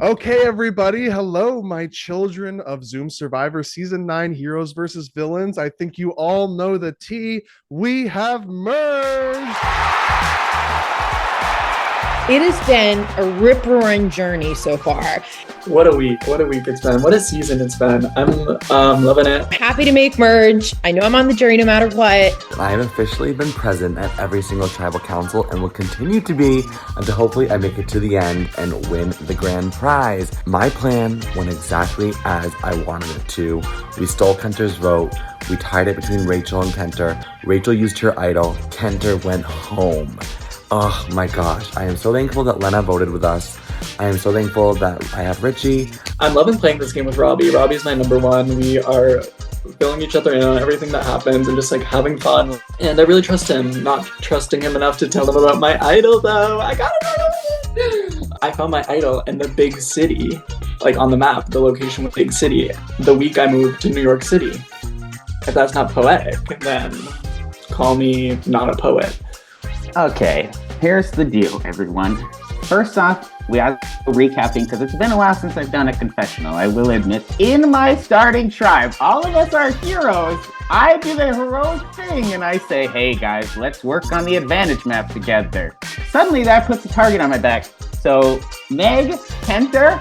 Okay, everybody. Hello, my children of Zoom Survivor Season 9 Heroes versus Villains. I think you all know the tea. We have merged. It has been a rip-roaring journey so far. What a week it's been. What a season it's been. I'm loving it. Happy to make merge. I know I'm on the jury no matter what. I have officially been present at every single tribal council and will continue to be until hopefully I make it to the end and win the grand prize. My plan went exactly as I wanted it to. We stole Kenter's vote. We tied it between Rachel and Kenter. Rachel used her idol. Kenter went home. Oh my gosh, I am so thankful that Lena voted with us. I am so thankful that I have Richie. I'm loving playing this game with Robbie. Robbie's my number one. We are filling each other in on everything that happens and just like having fun. And I really trust him, not trusting him enough to tell him about my idol though. I gotta know. I found my idol in the big city, like on the map, the location was big city, the week I moved to New York City. If that's not poetic, then call me not a poet. Okay, here's the deal, everyone. First off, we are recapping because it's been a while since I've done a confessional. I will admit, in my starting tribe, all of us are heroes. I do the heroic thing and I say, hey guys, let's work on the advantage map together. Suddenly that puts a target on my back. So Meg, Kenter,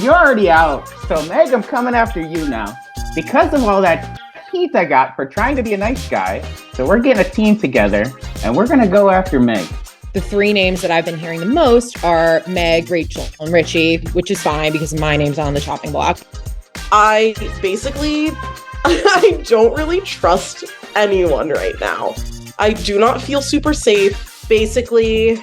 you're already out. So Meg, I'm coming after you now. Because of all that heat I got for trying to be a nice guy, so we're getting a team together and we're gonna go after Meg. The three names that I've been hearing the most are Meg, Rachel, and Richie, which is fine because my name's on the chopping block. I don't really trust anyone right now. I do not feel super safe. Basically,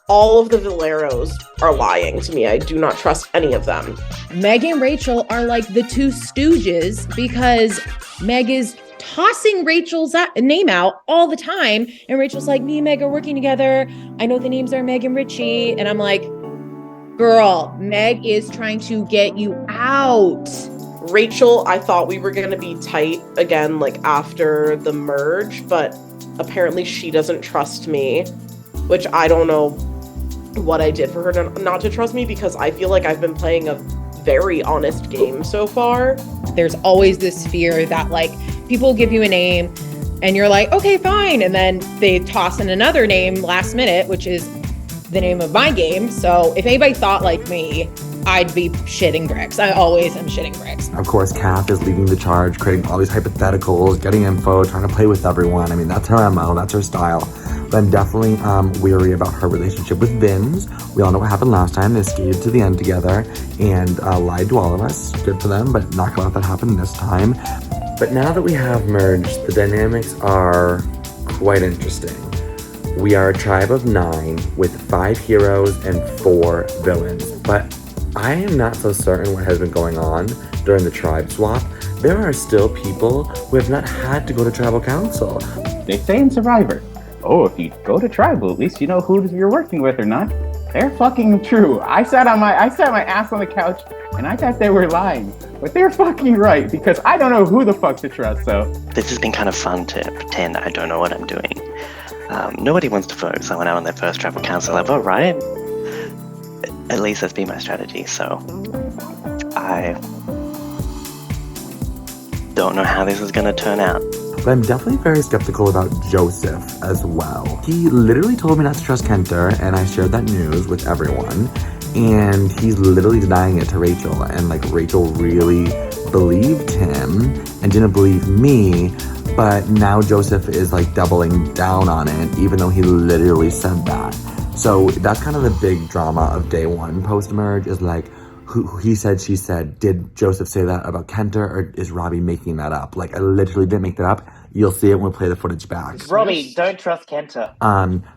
all of the Valeros are lying to me. I do not trust any of them. Meg and Rachel are like the two stooges because Meg is tossing Rachel's name out all the time. And Rachel's like, me and Meg are working together. I know the names are Meg and Richie. And I'm like, girl, Meg is trying to get you out. Rachel, I thought we were going to be tight again, like after the merge, but apparently she doesn't trust me, which I don't know what I did for her not to trust me because I feel like I've been playing a very honest game so far. There's always this fear that like people give you a name and you're like, okay, fine. And then they toss in another name last minute, which is the name of my game. So if anybody thought like me, I'd be shitting bricks. I always am shitting bricks. Of course, Kath is leading the charge, creating all these hypotheticals, getting info, trying to play with everyone. I mean, that's her MO, that's her style. But I'm definitely weary about her relationship with Vince. We all know what happened last time. They skated to the end together and lied to all of us. Good for them, but not gonna let that happen this time. But now that we have merged, the dynamics are quite interesting. We are a tribe of 9 with 5 heroes and 4 villains. But I am not so certain what has been going on during the tribe swap. There are still people who have not had to go to tribal council. They say in Survivor, oh, if you go to tribal, at least you know who you're working with or not. They're fucking true. I sat my ass on the couch and I thought they were lying, but they're fucking right because I don't know who the fuck to trust. So this has been kind of fun to pretend I don't know what I'm doing. Nobody wants to vote someone out on their first tribal council ever, right? At least that's been my strategy. So I don't know how this is going to turn out. But I'm definitely very skeptical about Joseph as well. He literally told me not to trust Kenter, and I shared that news with everyone. And he's literally denying it to Rachel. And like Rachel really believed him and didn't believe me. But now Joseph is like doubling down on it, even though he literally said that. So that's kind of the big drama of day one post-merge is like, who he said, she said. Did Joseph say that about Kenter or is Robbie making that up? Like I literally didn't make that up. You'll see it when we play the footage back. Robbie, don't trust Kenter.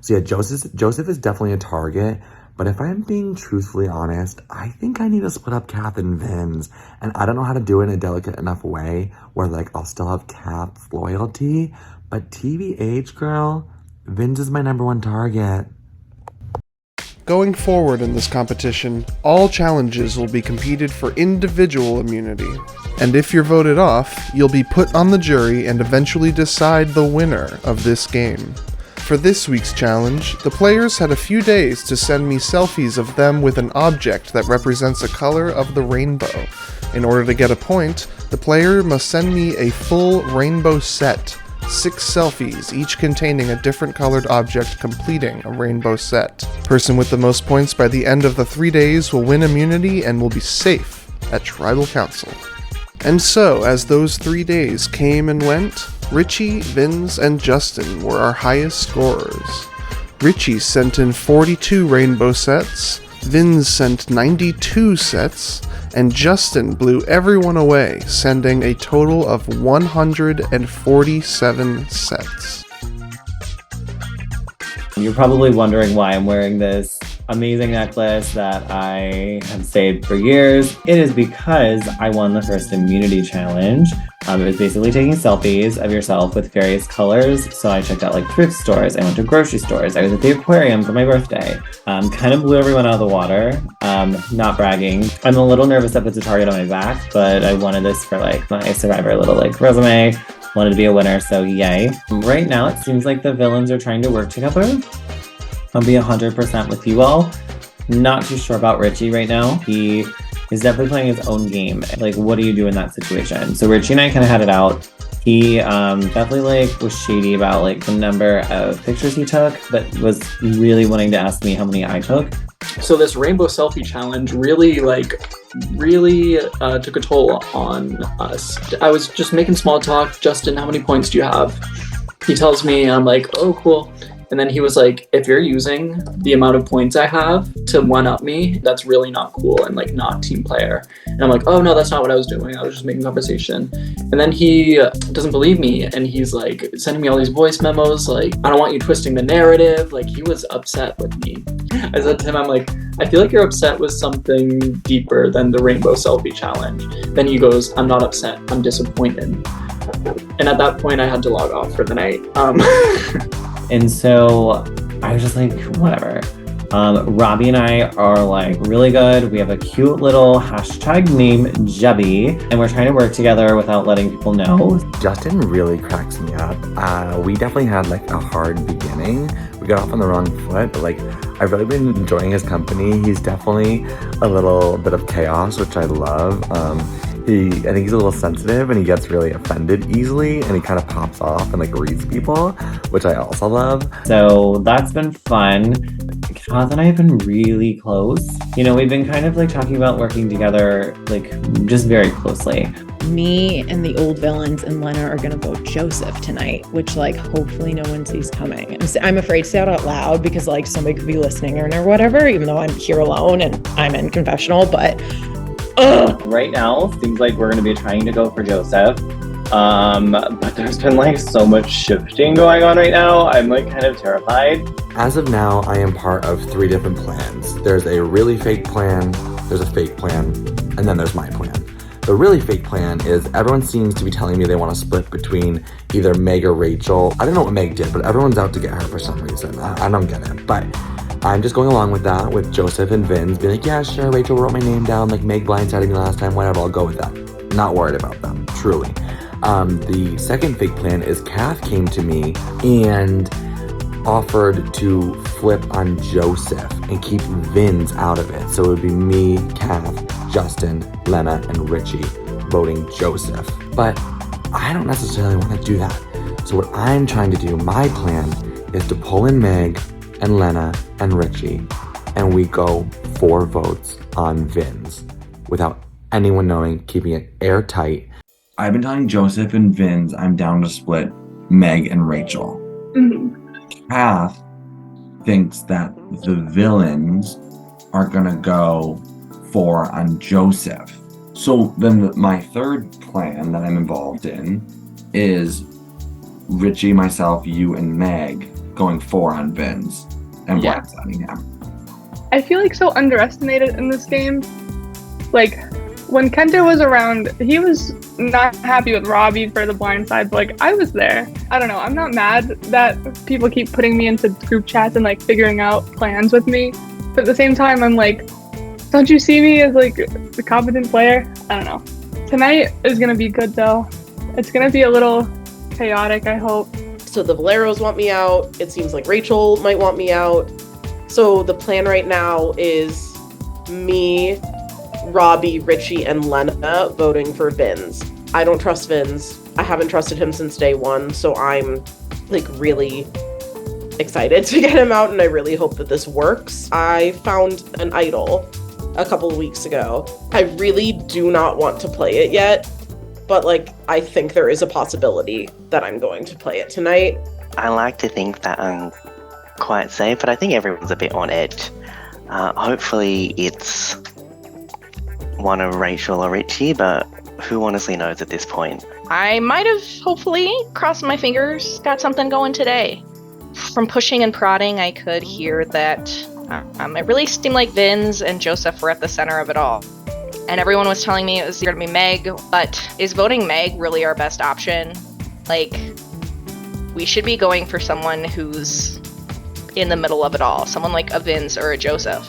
So yeah, Joseph is definitely a target. But if I'm being truthfully honest, I think I need to split up Kath and Vince. And I don't know how to do it in a delicate enough way where like I'll still have Kath's loyalty. But TBH, girl, Vince is my number one target. Going forward in this competition, all challenges will be competed for individual immunity. And if you're voted off, you'll be put on the jury and eventually decide the winner of this game. For this week's challenge, the players had a few days to send me selfies of them with an object that represents a color of the rainbow. In order to get a point, the player must send me a full rainbow set, 6 selfies, each containing a different colored object completing a rainbow set. Person with the most points by the end of the 3 days will win immunity and will be safe at Tribal Council. And so, as those 3 days came and went, Richie, Vinz, and Justin were our highest scorers. Richie sent in 42 rainbow sets, Vinz sent 92 sets, and Justin blew everyone away, sending a total of 147 sets. You're probably wondering why I'm wearing this amazing necklace that I have saved for years. It is because I won the first immunity challenge. It was basically taking selfies of yourself with various colors. So I checked out like thrift stores, I went to grocery stores, I was at the aquarium for my birthday. Kind of blew everyone out of the water. Not bragging. I'm a little nervous that puts a target on my back, but I wanted this for like my Survivor little like resume. Wanted to be a winner, so yay. Right now it seems like the villains are trying to work together. I'll be 100% with you all. Not too sure about Richie right now. He is definitely playing his own game. Like, what do you do in that situation? So Richie and I kind of had it out. He definitely like was shady about like the number of pictures he took, but was really wanting to ask me how many I took. So this rainbow selfie challenge really took a toll on us. I was just making small talk. Justin, how many points do you have? He tells me, and I'm like, oh, cool. And then he was like, if you're using the amount of points I have to one-up me, that's really not cool and like not team player. And I'm like, oh no, that's not what I was doing. I was just making conversation. And then he doesn't believe me and he's like sending me all these voice memos like, I don't want you twisting the narrative. Like he was upset with me. I said to him, I'm like, I feel like you're upset with something deeper than the rainbow selfie challenge. Then he goes, I'm not upset, I'm disappointed. And at that point I had to log off for the night. And so I was just like, whatever. Robbie and I are like really good. We have a cute little hashtag named Jubby, and we're trying to work together without letting people know. Justin really cracks me up. We definitely had like a hard beginning. We got off on the wrong foot, but like I've really been enjoying his company. He's definitely a little bit of chaos, which I love. I think he's a little sensitive and he gets really offended easily and he kind of pops off and like reads people, which I also love. So that's been fun. Kath and I have been really close. You know, we've been kind of like talking about working together, like just very closely. Me and the old villains and Lena are gonna vote Joseph tonight, which like hopefully no one sees coming. I'm afraid to say it out loud because like somebody could be listening or whatever, even though I'm here alone and I'm in confessional, but right now seems like we're going to be trying to go for Joseph, but there's been like so much shifting going on right now. I'm like kind of terrified. As of now, I am part of 3 different plans. There's a really fake plan, there's a fake plan, and then there's my plan. The really fake plan is everyone seems to be telling me they want to split between either Meg or Rachel. I don't know what Meg did, but everyone's out to get her for some reason. I don't get it, but I'm just going along with that with Joseph and Vinz, being like, yeah, sure, Rachel wrote my name down, like Meg blindsided me last time, whatever, I'll go with that. Not worried about them, truly. The second fake plan is Kath came to me and offered to flip on Joseph and keep Vinz out of it. So it would be me, Kath, Justin, Lena, and Richie voting Joseph. But I don't necessarily want to do that. So what I'm trying to do, my plan, is to pull in Meg and Lena and Richie, and we go 4 votes on Vinz without anyone knowing, keeping it airtight. I've been telling Joseph and Vinz I'm down to split Meg and Rachel. Kath thinks that the villains are gonna go 4 on Joseph. So then my third plan that I'm involved in is Richie, myself, you, and Meg going 4 on Vinz and blindsiding him. I feel like so underestimated in this game. Like, when Kenta was around, he was not happy with Robbie for the blindside, but like, I was there. I don't know, I'm not mad that people keep putting me into group chats and like figuring out plans with me. But at the same time, I'm like, don't you see me as like the competent player? I don't know. Tonight is gonna be good though. It's gonna be a little chaotic, I hope. So the Valeros want me out. It seems like Rachel might want me out. So the plan right now is me, Robbie, Richie, and Lena voting for Vince. I don't trust Vince. I haven't trusted him since day one, so I'm like really excited to get him out, and I really hope that this works. I found an idol a couple of weeks ago. I really do not want to play it yet, but like I think there is a possibility that I'm going to play it tonight. I like to think that I'm quite safe, but I think everyone's a bit on edge. Hopefully it's one of Rachel or Richie, but who honestly knows at this point? I might have, hopefully, crossed my fingers, got something going today. From pushing and prodding, I could hear that it really seemed like Vince and Joseph were at the center of it all. And everyone was telling me it was going to be Meg, but is voting Meg really our best option? Like, we should be going for someone who's in the middle of it all, someone like a Vince or a Joseph.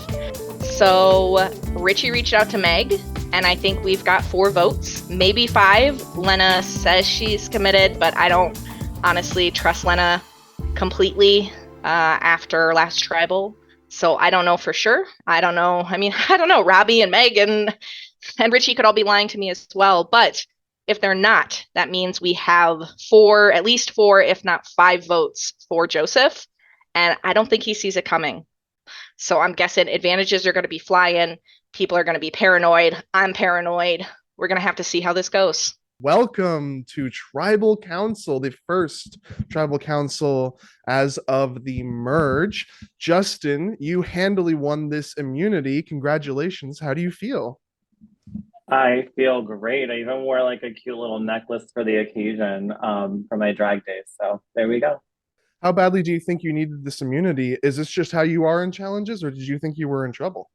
So Richie reached out to Meg, and I think we've got 4 votes, maybe 5. Lena says she's committed, but I don't honestly trust Lena completely after last tribal. So I don't know for sure. I don't know. I mean, I don't know. Robbie and Meg and Richie could all be lying to me as well. But if they're not, that means we have 4, at least 4, if not 5 votes for Joseph. And I don't think he sees it coming. So I'm guessing advantages are going to be flying. People are going to be paranoid. I'm paranoid. We're going to have to see how this goes. Welcome to Tribal Council, the first Tribal Council as of the merge. Justin, you handily won this immunity. Congratulations. How do you feel? I feel great. I even wore like a cute little necklace for the occasion for my drag days. So there we go. How badly do you think you needed this immunity? Is this just how you are in challenges, or did you think you were in trouble?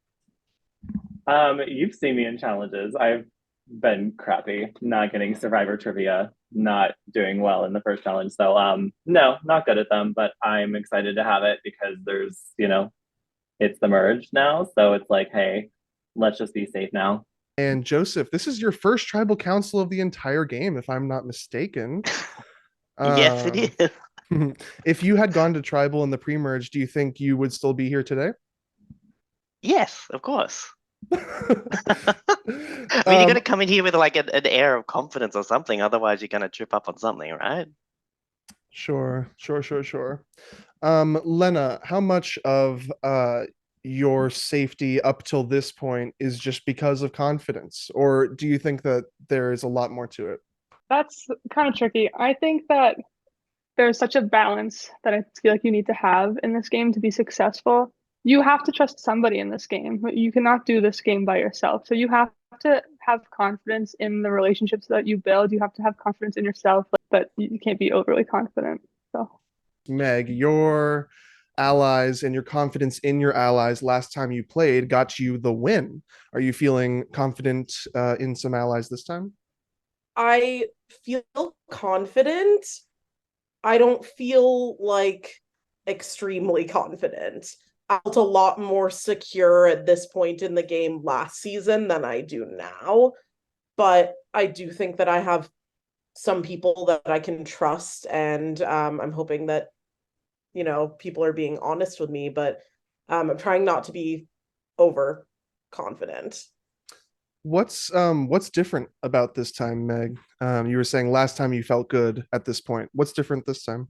You've seen me in challenges. I've been crappy, not getting Survivor trivia, not doing well in the first challenge. So no, not good at them, but I'm excited to have it because there's, it's the merge now. So it's like, hey, let's just be safe now. And Joseph, this is your first Tribal Council of the entire game, if I'm not mistaken. Yes, it is. If you had gone to Tribal in the pre-merge, do you think you would still be here today? Yes, of course. I mean, you got to come in here with like an air of confidence or something. Otherwise, you're going to trip up on something, right? Sure. Lena, how much of your safety up till this point is just because of confidence, or do you think that there is a lot more to it? That's kind of tricky. I think that there's such a balance that I feel like you need to have in this game to be successful. You have to trust somebody in this game. You cannot do this game by yourself. So you have to have confidence in the relationships that you build. You have to have confidence in yourself, but you can't be overly confident. So, Meg, your allies and your confidence in your allies last time you played got you the win. Are you feeling confident in some allies this time? I feel confident. I don't feel like extremely confident. I felt a lot more secure at this point in the game last season than I do now. But I do think that I have some people that I can trust, and I'm hoping that, people are being honest with me, but I'm trying not to be overconfident. What's different about this time, Meg? You were saying last time you felt good at this point. What's different this time?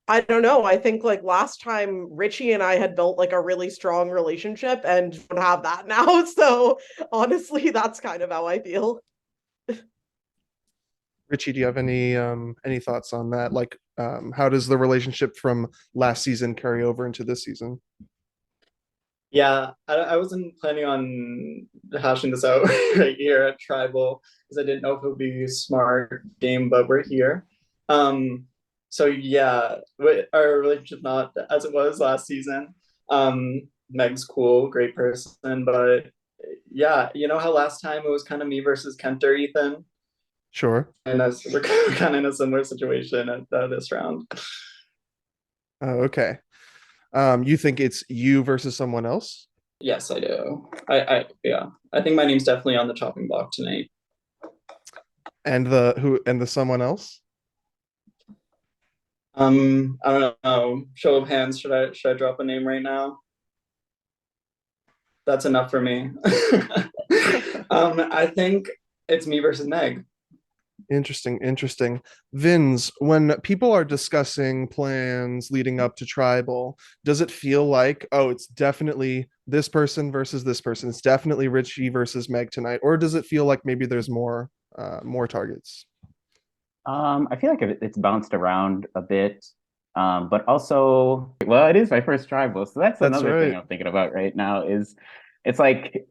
I don't know. I think like last time Richie and I had built like a really strong relationship and don't have that now. So honestly, that's kind of how I feel. Richie, do you have any thoughts on that? Like, how does the relationship from last season carry over into this season? Yeah, I wasn't planning on hashing this out right here at Tribal because I didn't know if it would be a smart game, but we're here. So yeah, our relationship not as it was last season. Meg's cool, great person, but yeah, you know how last time it was kind of me versus Kent or Ethan? Sure. And we're kind of in a similar situation at this round. Oh, okay. You think it's you versus someone else? Yes, I do. I think my name's definitely on the chopping block tonight. And the someone else? I don't know. Show of hands. Should I drop a name right now? That's enough for me. I think it's me versus Meg. Interesting, interesting. Vins, when people are discussing plans leading up to tribal, does it feel like, oh, it's definitely this person versus this person? It's definitely Richie versus Meg tonight, or does it feel like maybe there's more targets? I feel like it's bounced around a bit. But also, well, it is my first tribal, so that's That's another thing right. I'm thinking about right now is it's like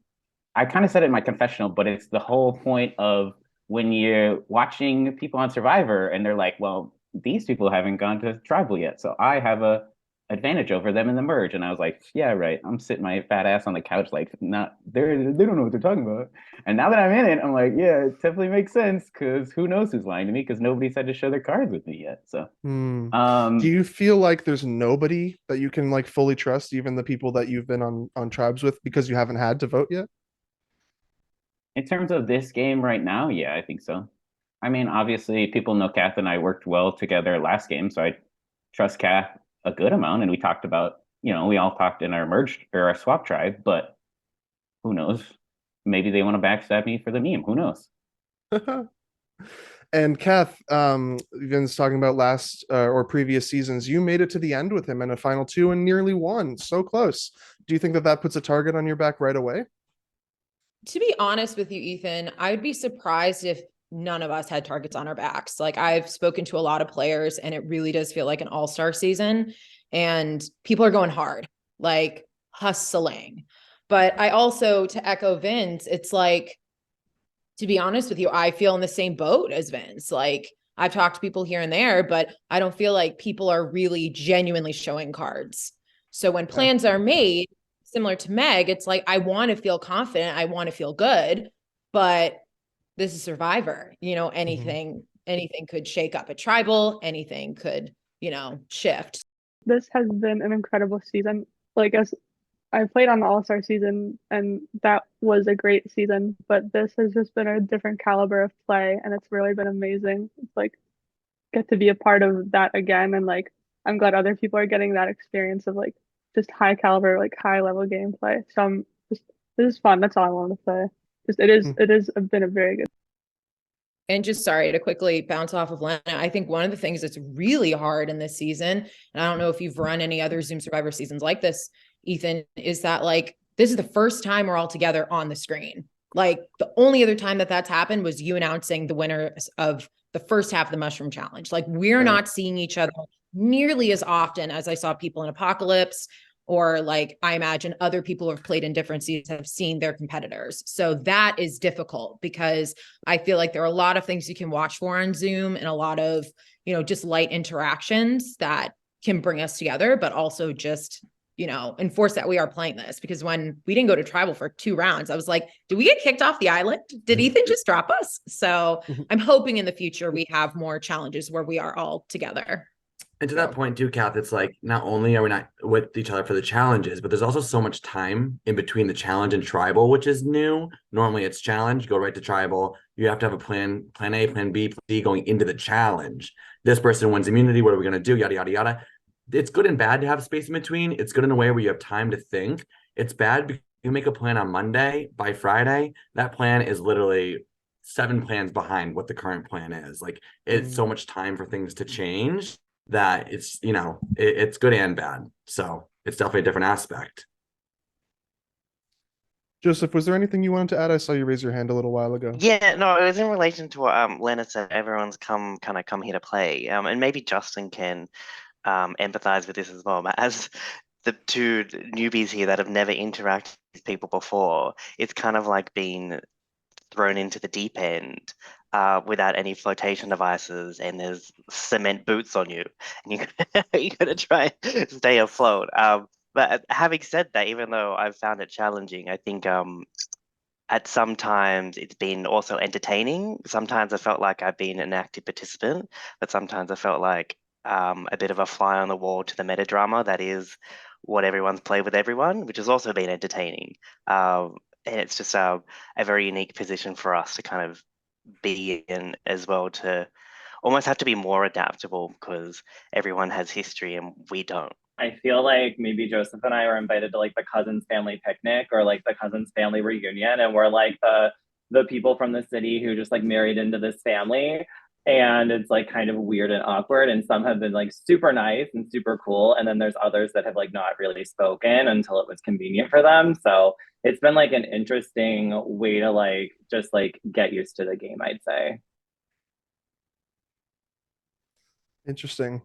I kind of said it in my confessional, but it's the whole point of when you're watching people on Survivor and they're like, well, these people haven't gone to tribal yet, so I have a advantage over them in the merge. And I was like, yeah, right. I'm sitting my fat ass on the couch, like, not they don't know what they're talking about. And now that I'm in it, I'm like, yeah, it definitely makes sense because who knows who's lying to me because nobody's had to show their cards with me yet. So, Hmm. Do um, you feel like there's nobody that you can like fully trust, even the people that you've been on tribes with, because you haven't had to vote yet? in terms of this game right now, yeah, I think so. I mean, obviously, people know Kath and I worked well together last game, so I trust Kath a good amount. And we talked about, we all talked in our merged or our swap tribe, but who knows? Maybe they want to backstab me for the meme. Who knows? And Kath, Vin's talking about last or previous seasons. You made it to the end with him in a final two and nearly won. So close. Do you think that that puts a target on your back right away? To be honest with you, Ethan, I would be surprised if none of us had targets on our backs. Like I've spoken to a lot of players and it really does feel like an all-star season and people are going hard, like hustling. But I also, to echo Vince, it's like, to be honest with you, I feel in the same boat as Vince. Like I've talked to people here and there, but I don't feel like people are really genuinely showing cards. So when Yeah. plans are made, similar to Meg, it's like I want to feel confident, I want to feel good, but this is Survivor. Mhm. Anything could shake up a tribal, anything could, shift. This has been an incredible season. Like as I played on the All-Star season and that was a great season, but this has just been a different caliber of play and it's really been amazing. It's like get to be a part of that again and like I'm glad other people are getting that experience of like just high caliber, like high level gameplay. So I'm just this is fun. That's all I want to say. Just it is been a very good. And just sorry to quickly bounce off of Lena. I think one of the things that's really hard in this season, and I don't know if you've run any other Zoom Survivor seasons like this, Ethan, is that like this is the first time we're all together on the screen. Like the only other time that that's happened was you announcing the winners of the first half of the Mushroom Challenge. Like we're Right. not seeing each other nearly as often as I saw people in Apocalypse, or like I imagine other people who have played in different seasons have seen their competitors. So that is difficult because I feel like there are a lot of things you can watch for on Zoom and a lot of, just light interactions that can bring us together, but also just, enforce that we are playing this. Because when we didn't go to tribal for 2 rounds, I was like, did we get kicked off the island? Did Ethan just drop us? So I'm hoping in the future we have more challenges where we are all together. And to Yeah. that point too, Kath, it's like not only are we not with each other for the challenges, but there's also so much time in between the challenge and tribal, which is new. Normally it's challenge, go right to tribal. You have to have a plan A, plan B, plan C going into the challenge. This person wins immunity. What are we going to do? Yada, yada, yada. It's good and bad to have space in between. It's good in a way where you have time to think. It's bad because you make a plan on Monday. By Friday, that plan is literally 7 plans behind what the current plan is. Like it's so much time for things to change that it's good and bad. So it's definitely a different aspect. Joseph, was there anything you wanted to add? I saw you raise your hand a little while ago. Yeah, no, it was in relation to what Leonard said. Everyone's come here to play, and maybe Justin can empathize with this as well. But as the two newbies here that have never interacted with people before, it's kind of like being thrown into the deep end without any flotation devices, and there's cement boots on you, and you got to try and stay afloat. But having said that, even though I've found it challenging, I think at some times it's been also entertaining. Sometimes I felt like I've been an active participant, but sometimes I felt like a bit of a fly on the wall to the meta drama that is what everyone's played with everyone, which has also been entertaining. And it's just a very unique position for us to kind of be in as well, to almost have to be more adaptable because everyone has history and we don't. I feel like maybe Joseph and I were invited to like the cousins family picnic or like the cousins family reunion, and we're like the people from the city who just like married into this family. And it's like kind of weird and awkward. And some have been like super nice and super cool. And then there's others that have like not really spoken until it was convenient for them. So it's been like an interesting way to like just like get used to the game, I'd say. Interesting.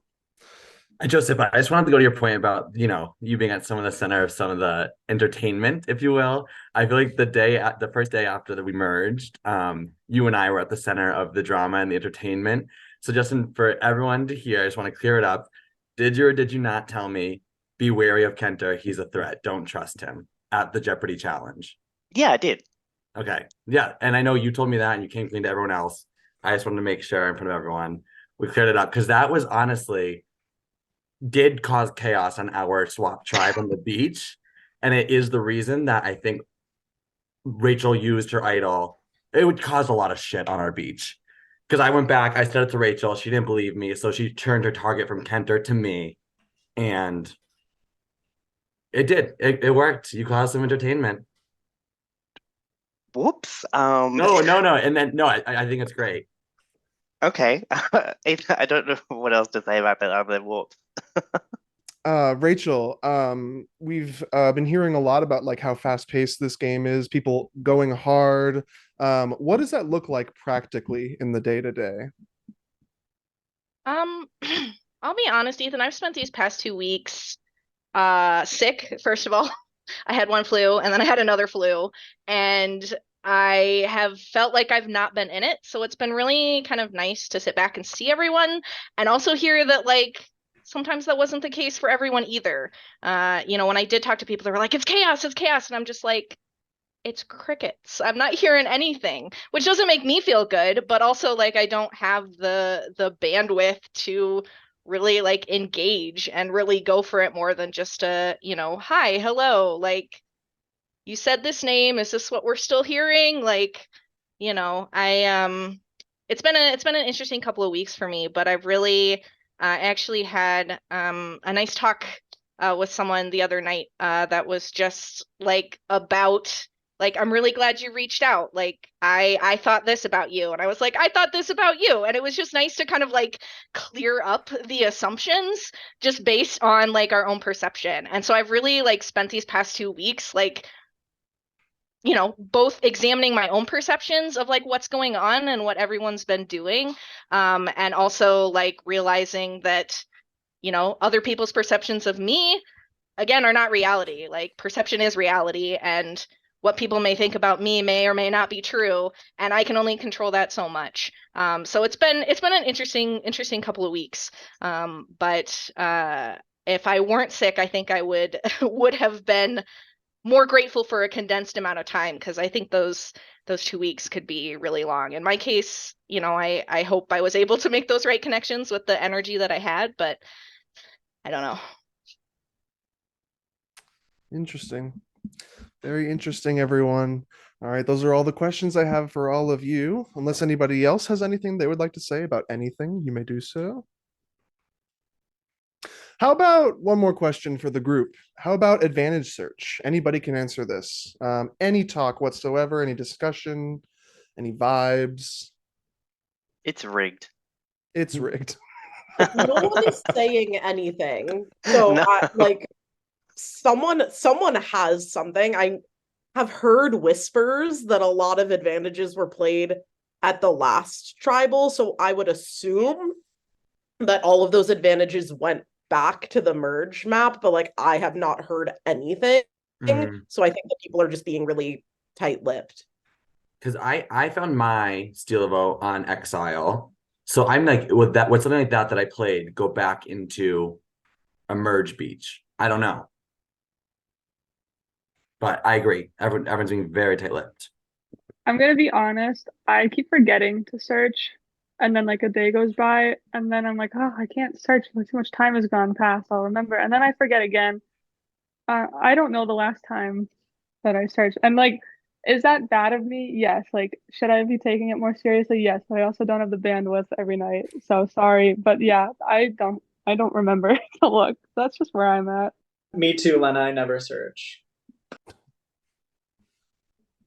Joseph, I just wanted to go to your point about, you being at some of the center of some of the entertainment, if you will. I feel like the first day after that we merged, you and I were at the center of the drama and the entertainment. So Justin, for everyone to hear, I just want to clear it up. Did you or did you not tell me, be wary of Kenter, he's a threat, don't trust him at the Jeopardy challenge? Yeah, I did. Okay. Yeah. And I know you told me that and you came clean to everyone else. I just wanted to make sure in front of everyone we cleared it up because that was honestly did cause chaos on our swap tribe on the beach. And it is the reason that I think Rachel used her idol. It would cause a lot of shit on our beach. Because I went back, I said it to Rachel, she didn't believe me. So she turned her target from Kenter to me. And it did. It worked. You caused some entertainment. Whoops. No. And then I think it's great. Okay. I don't know what else to say about that other than whoops. Rachel, we've been hearing a lot about like how fast-paced this game is, people going hard. What does that look like practically in the day-to-day? I'll be honest, Ethan, I've spent these past 2 weeks sick, first of all. I had one flu and then I had another flu, and I have felt like I've not been in it. So it's been really kind of nice to sit back and see everyone and also hear that like sometimes that wasn't the case for everyone either. When I did talk to people, they were like, it's chaos. And I'm just like, it's crickets. I'm not hearing anything, which doesn't make me feel good, but also like I don't have the bandwidth to really like engage and really go for it more than just a, hi, hello, like you said this name, is this what we're still hearing? Like, it's been an interesting couple of weeks for me, but I've really actually had a nice talk with someone the other night that was just like about like, I'm really glad you reached out. Like, I thought this about you. And I was like, I thought this about you. And it was just nice to kind of like clear up the assumptions just based on like our own perception. And so I've really like spent these past 2 weeks like, both examining my own perceptions of like what's going on and what everyone's been doing. And also like realizing that, other people's perceptions of me, again, are not reality. Like perception is reality, and what people may think about me may or may not be true, and I can only control that so much. So it's been an interesting couple of weeks. But if I weren't sick, I think I would have been more grateful for a condensed amount of time, because I think those 2 weeks could be really long. In my case, I hope I was able to make those right connections with the energy that I had, but I don't know. Interesting. Very interesting, everyone. All right, those are all the questions I have for all of you. Unless anybody else has anything they would like to say about anything, you may do so. How about one more question for the group? How about advantage search? Anybody can answer this. Any talk whatsoever, any discussion, any vibes? It's rigged. It's rigged. No one is saying anything. So No. someone has something. I have heard whispers that a lot of advantages were played at the last tribal, so I would assume that all of those advantages went back to the merge map, but like I have not heard anything. So I think that people are just being really tight-lipped. Because I found my Steel of O on Exile. So I'm like, with something like that I played, go back into a merge beach. I don't know. But I agree. Everyone's being very tight-lipped. I'm gonna be honest, I keep forgetting to search, and then like a day goes by, and then I'm like, oh, I can't search, like too much time has gone past, I'll remember, and then I forget again. I don't know the last time that I searched, and like Is that bad of me? Yes. Like, should I be taking it more seriously? Yes, but I also don't have the bandwidth every night. So sorry. But yeah, I don't remember to look. That's just where I'm at. Me too, Lena. I never search.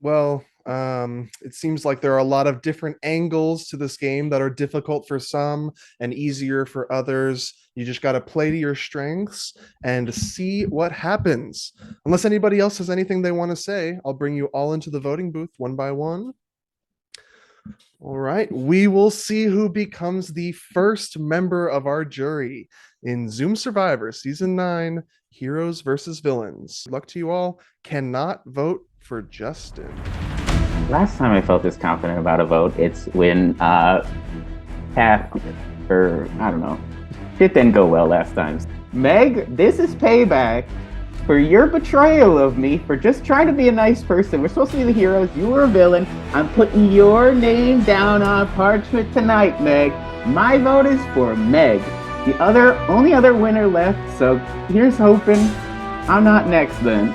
Well, it seems like there are a lot of different angles to this game that are difficult for some and easier for others. You just got to play to your strengths and see what happens. Unless anybody else has anything they want to say, I'll bring you all into the voting booth one by one. All right, we will see who becomes the first member of our jury in Zoom Survivor Season 9 Heroes versus Villains. Good luck to you all. Cannot vote for Justin. Last time I felt this confident about a vote, it's when half, or I don't know, it didn't go well last time. Meg, this is payback for your betrayal of me for just trying to be a nice person. We're supposed to be the heroes. You were a villain. I'm putting your name down on parchment tonight, Meg. My vote is for Meg. The only other winner left, so here's hoping I'm not next then.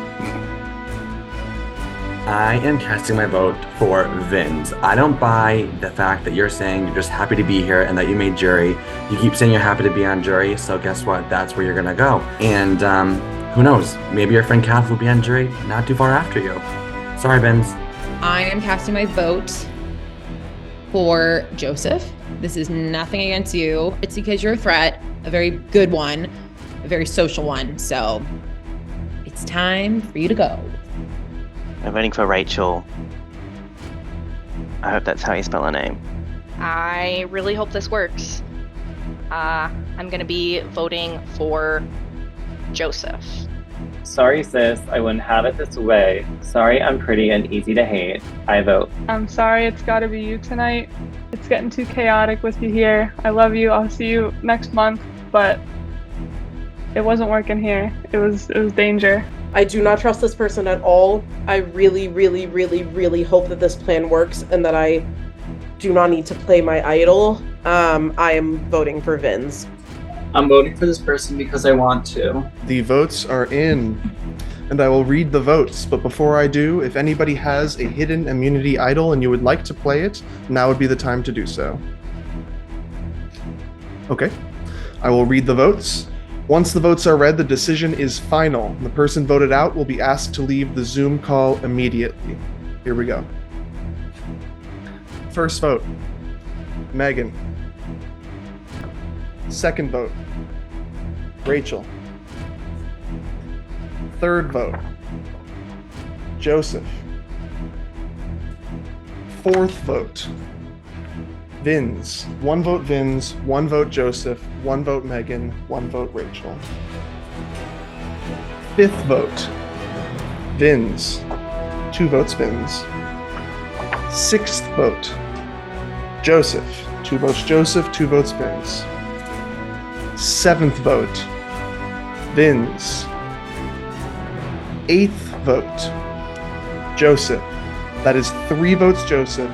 I am casting my vote for Vins. I don't buy the fact that you're saying you're just happy to be here and that you made jury. You keep saying you're happy to be on jury, so guess what? That's where you're gonna go. And who knows? Maybe your friend Kath will be on jury not too far after you. Sorry, Vins. I am casting my vote for Joseph. This is nothing against you. It's because you're a threat, a very good one, a very social one. So it's time for you to go. I'm voting for Rachel. I hope that's how you spell her name. I really hope this works. I'm gonna be voting for Joseph. Sorry, sis, I wouldn't have it this way. Sorry, I'm pretty and easy to hate. I vote. I'm sorry it's gotta be you tonight. It's getting too chaotic with you here. I love you. I'll see you next month, but it wasn't working here. It was danger. I do not trust this person at all. I really, really, really, really hope that this plan works and that I do not need to play my idol. I am voting for Vins. I'm voting for this person because I want to. The votes are in, and I will read the votes. But before I do, if anybody has a hidden immunity idol and you would like to play it, now would be the time to do so. Okay, I will read the votes. Once the votes are read, the decision is final. The person voted out will be asked to leave the Zoom call immediately. Here we go. First vote, Megan. Second vote, Rachel. Third vote, Joseph. Fourth vote, Vins. 1 vote Vins, 1 vote Joseph, 1 vote Megan, 1 vote Rachel. Fifth vote, Vins. 2 votes Vins. Sixth vote, Joseph. 2 votes Joseph, 2 votes Vins. Seventh vote, Vins. Eighth vote, Joseph. That is 3 votes Joseph,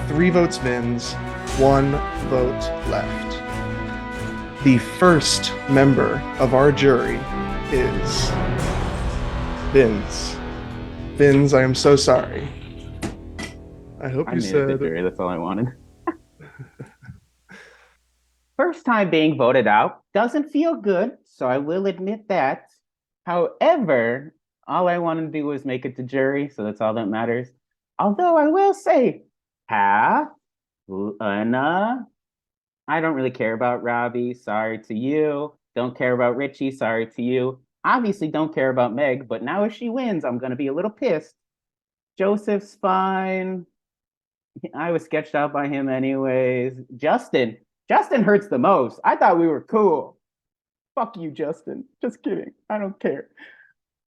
3 votes Vins, 1 vote left. The first member of our jury is Vins. Vins, I am so sorry. I hope you I made it to said... jury, that's all I wanted. First time being voted out doesn't feel good, so I will admit that. However, all I want to do is make it to jury, so that's all that matters. Although I will say, Kath, Lena, I don't really care about Robbie, sorry to you. Don't care about Richie, sorry to you. Obviously don't care about Meg, but now if she wins, I'm gonna be a little pissed. Joseph's fine. I was sketched out by him anyways. Justin hurts the most. I thought we were cool. Fuck you, Justin. Just kidding. I don't care.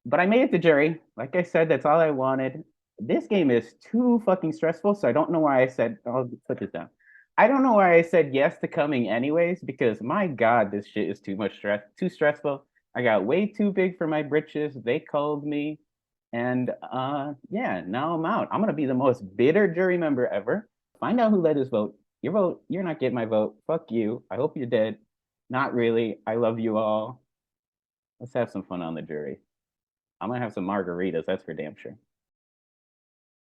But I made it to jury. Like I said, that's all I wanted. This game is too fucking stressful, so I don't know why I said, I'll put this down. I don't know why I said yes to coming anyways, because my God, this shit is too much stress, too stressful. I got way too big for my britches. They called me. And yeah, now I'm out. I'm gonna be the most bitter jury member ever. Find out who led this vote. Your vote, you're not getting my vote. Fuck you. I hope you're dead. Not really. I love you all. Let's have some fun on the jury. I'm gonna have some margaritas, that's for damn sure.